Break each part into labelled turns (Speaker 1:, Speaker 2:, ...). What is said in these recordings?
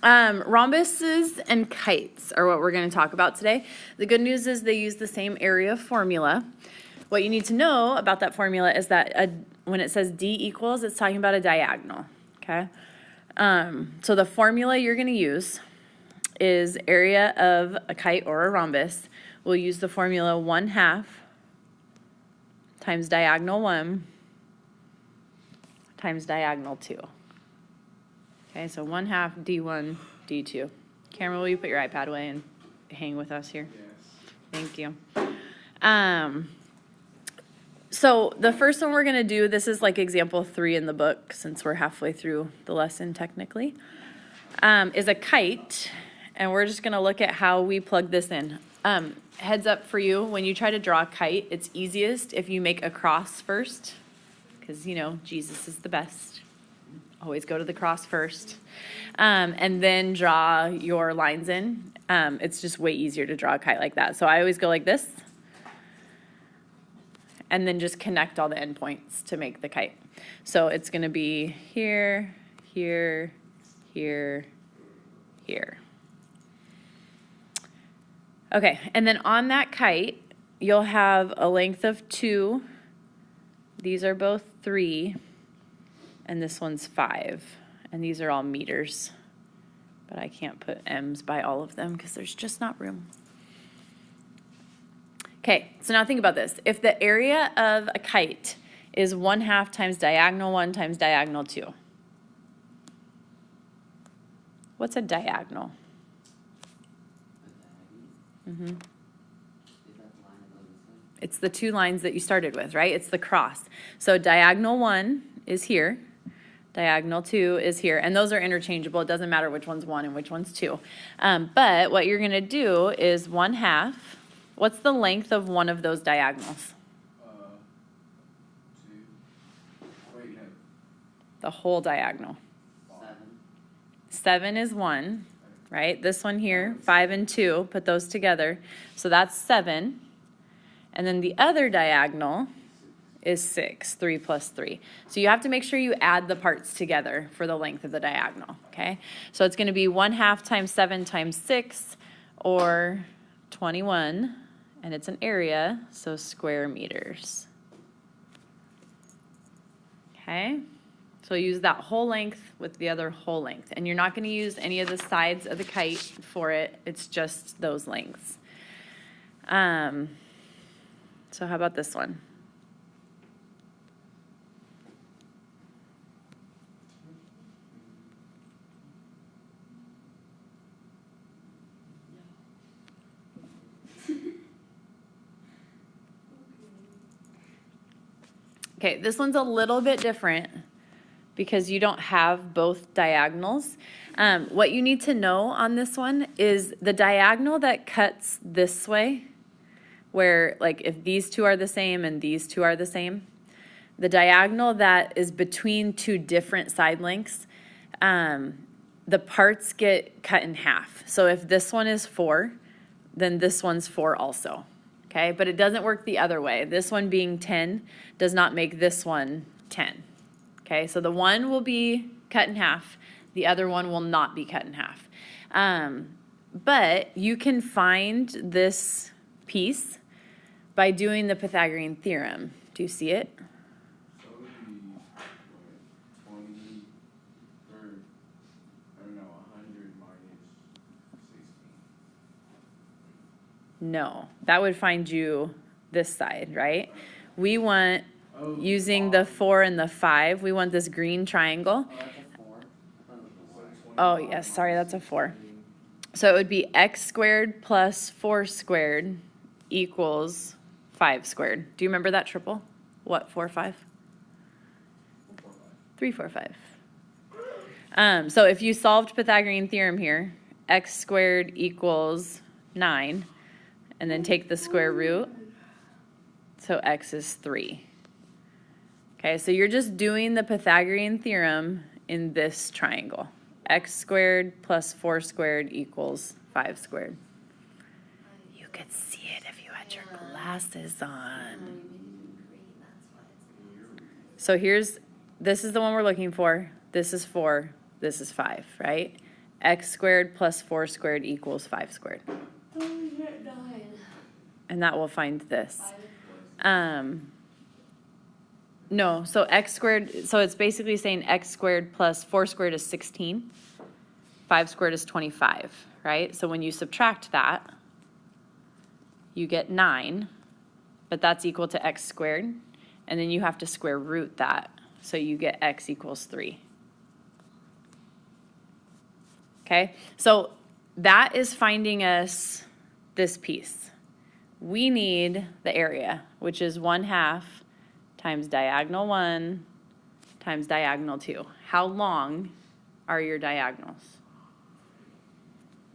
Speaker 1: Rhombuses and kites are what we're going to talk about today. The good news is they use the same area formula. What you need to know about that formula is that when it says D equals, it's talking about a diagonal, okay? So the formula you're going to use is area of a kite or a rhombus. We'll use the formula 1/2 times diagonal 1 times diagonal 2. Okay, so 1/2 D1, D2. Cameron, will you put your iPad away and hang with us here?
Speaker 2: Yes.
Speaker 1: Thank you. So the first one we're going to do, this is like example 3 in the book, since we're halfway through the lesson technically, is a kite. And we're just going to look at how we plug this in. Heads up for you, when you try to draw a kite, it's easiest if you make a cross first, because, you know, Jesus is the best. Always go to the cross first, and then draw your lines in. It's just way easier to draw a kite like that. So I always go like this, and then just connect all the endpoints to make the kite. So it's going to be here, here, here, here. Okay, and then on that kite, you'll have a length of 2. These are both 3. And this one's 5, and these are all meters, but I can't put M's by all of them because there's just not room. Okay, so now think about this. If the area of a kite is 1/2 times diagonal 1 times diagonal 2, what's a diagonal? It's the 2 lines that you started with, right? It's the cross. So diagonal 1 is here. Diagonal 2 is here, and those are interchangeable. It doesn't matter which one's 1 and which one's 2. But what you're going to do is 1/2. What's the length of one of those diagonals?
Speaker 2: 2. Wait, no.
Speaker 1: The whole diagonal. 7 is 1, right? This one here, 5 and 2, put those together. So that's 7. And then the other diagonal is 6, 3 plus 3. So you have to make sure you add the parts together for the length of the diagonal, okay? So it's going to be 1/2 times 7 times 6, or 21, and it's an area, so square meters. Okay? So use that whole length with the other whole length, and you're not going to use any of the sides of the kite for it. It's just those lengths. So how about this one? Okay, this one's a little bit different because you don't have both diagonals. What you need to know on this one is the diagonal that cuts this way, where like if these two are the same and these two are the same, the diagonal that is between 2 different side lengths, the parts get cut in half. So if this one is 4, then this one's 4 also. Okay, but it doesn't work the other way. This one being 10 does not make this one 10. Okay, so the one will be cut in half. The other one will not be cut in half. But you can find this piece by doing the Pythagorean Theorem. Do you see it?
Speaker 2: So it would be 20, or, I don't know, 100 minus 16.
Speaker 1: No, that would find you this side, right? We want, using the 4 and the 5, we want this green triangle. Oh, yes, sorry, that's a 4. So it would be x squared plus 4 squared equals 5 squared. Do you remember that triple? What, 4, 5? 3, 4, 5. So if you solved Pythagorean theorem here, x squared equals 9, and then take the square root, so x is 3. Okay, so you're just doing the Pythagorean theorem in this triangle. X squared plus 4 squared equals 5 squared. You could see it if you had your glasses on. So this is the one we're looking for. This is 4, this is 5, right? x squared plus 4 squared equals 5 squared. And that will find this. No, so x squared, so it's basically saying x squared plus 4 squared is 16. 5 squared is 25, right? So when you subtract that, you get 9, but that's equal to x squared. And then you have to square root that, so you get x equals 3. Okay, so that is finding us this piece. We need the area, which is 1/2 times diagonal 1 times diagonal 2. How long are your diagonals?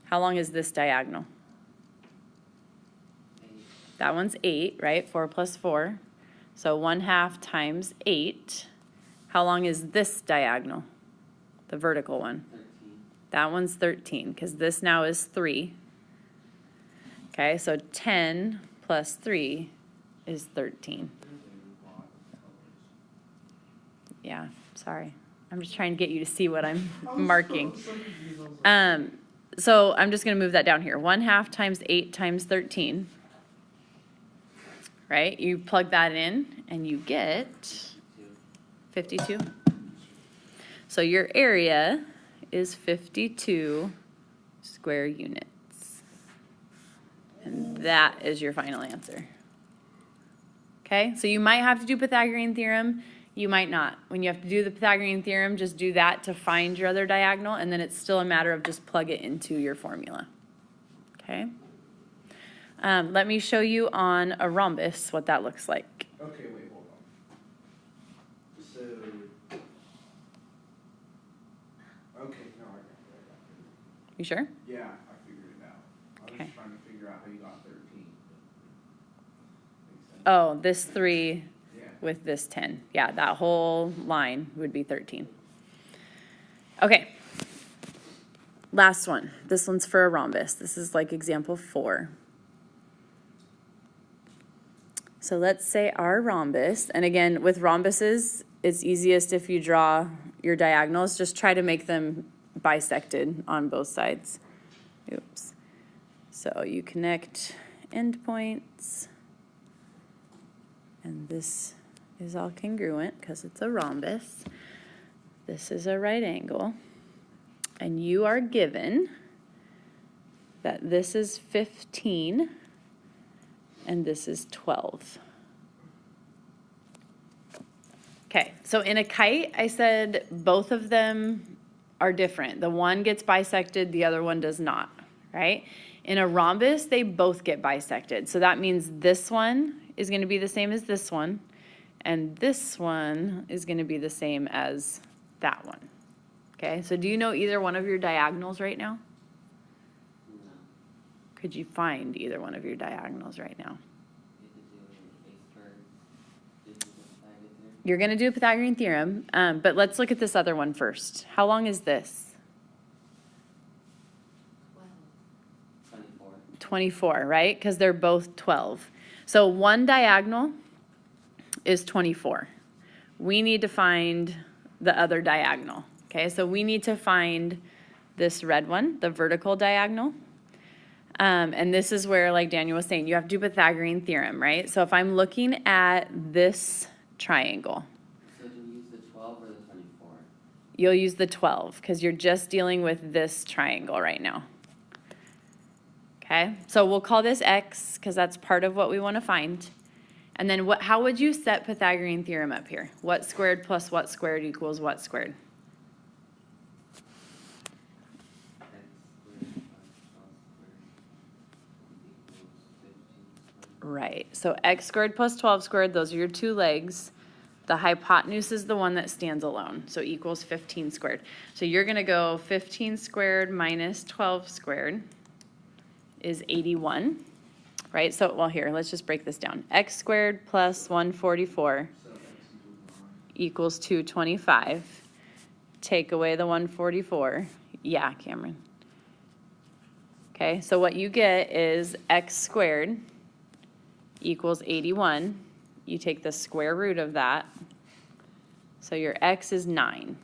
Speaker 1: How long is this diagonal? That one's 8, right? 4 plus 4. So 1/2 times 8. How long is this diagonal? The vertical one.
Speaker 3: 13.
Speaker 1: That one's 13, because this now is 3. Okay, so 10 plus 3 is 13. Yeah, sorry. I'm just trying to get you to see what I'm marking. So I'm just going to move that down here. 1/2 times 8 times 13. Right? You plug that in and you get 52. So your area is 52 square units. And that is your final answer. Okay? So you might have to do Pythagorean theorem. You might not. When you have to do the Pythagorean theorem, just do that to find your other diagonal, and then it's still a matter of just plug it into your formula. Okay? Let me show you on a rhombus what that looks like.
Speaker 2: Okay, wait, hold on. So, okay, no, I got it.
Speaker 1: You sure?
Speaker 2: Yeah, I figured it out. I was
Speaker 1: Okay.
Speaker 2: just trying to figure out how you got 13. Makes sense.
Speaker 1: Oh, this 3
Speaker 2: Yeah.
Speaker 1: with this 10. Yeah, that whole line would be 13. Okay. Last one. This one's for a rhombus. This is like example 4. So let's say our rhombus, and again, with rhombuses, it's easiest if you draw your diagonals. Just try to make them bisected on both sides. Oops. So you connect endpoints, and this is all congruent because it's a rhombus. This is a right angle, and you are given that this is 15 and this is 12. Okay, so in a kite, I said both of them are different. The one gets bisected, the other one does not, right? In a rhombus, they both get bisected. So that means this one is going to be the same as this one, and this one is going to be the same as that one. Okay, so do you know either one of your diagonals right now?
Speaker 3: No.
Speaker 1: Could you find either one of your diagonals right now? You're going to do Pythagorean theorem, but let's look at this other one first. How long is this?
Speaker 3: 24.
Speaker 1: 24, right? Because they're both 12. So one diagonal is 24. We need to find the other diagonal. Okay, so we need to find this red one, the vertical diagonal. And this is where, like Daniel was saying, you have to do Pythagorean theorem, right? So if I'm looking at this triangle,
Speaker 3: So do you use the 12 or the 24?
Speaker 1: you'll use the 12 because you're just dealing with this triangle right now. Okay, so we'll call this X because that's part of what we want to find. And then how would you set Pythagorean theorem up here? What squared plus what squared equals what squared? Right, so x squared plus 12 squared, those are your two legs. The hypotenuse is the one that stands alone, so equals 15 squared. So you're going to go 15 squared minus 12 squared is 81, right? So, well, here, let's just break this down. X squared plus 144 equals 225. Take away the 144. Yeah, Cameron. Okay, so what you get is x squared equals 81. You take the square root of that. So your x is 9.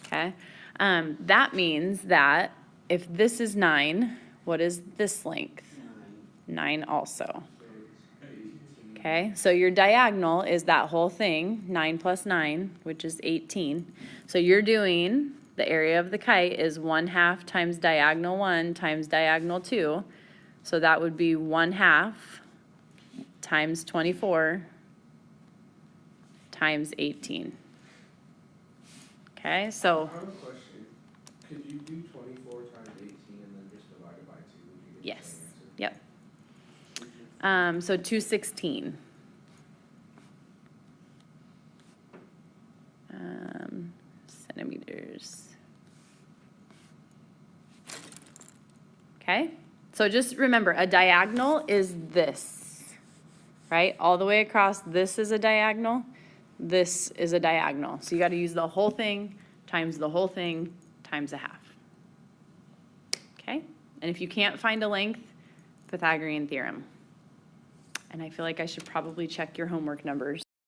Speaker 1: Okay? That means that if this is 9, what is this length? 9 also.
Speaker 2: So it's 18.
Speaker 1: Okay, so your diagonal is that whole thing, 9 plus 9, which is 18. So you're doing, the area of the kite is 1/2 times diagonal 1 times diagonal 2. So that would be 1/2 times 24 times 18. Okay, so,
Speaker 2: I have a question. Could you do 24 times 18 and then just divide it by 2? Would you get the
Speaker 1: yes,
Speaker 2: same answer?
Speaker 1: yep. So 216. Centimeters. Okay, so just remember, a diagonal is this, right? All the way across, this is a diagonal, this is a diagonal. So you got to use the whole thing times the whole thing times 1/2. Okay, and if you can't find a length, Pythagorean theorem. And I feel like I should probably check your homework numbers.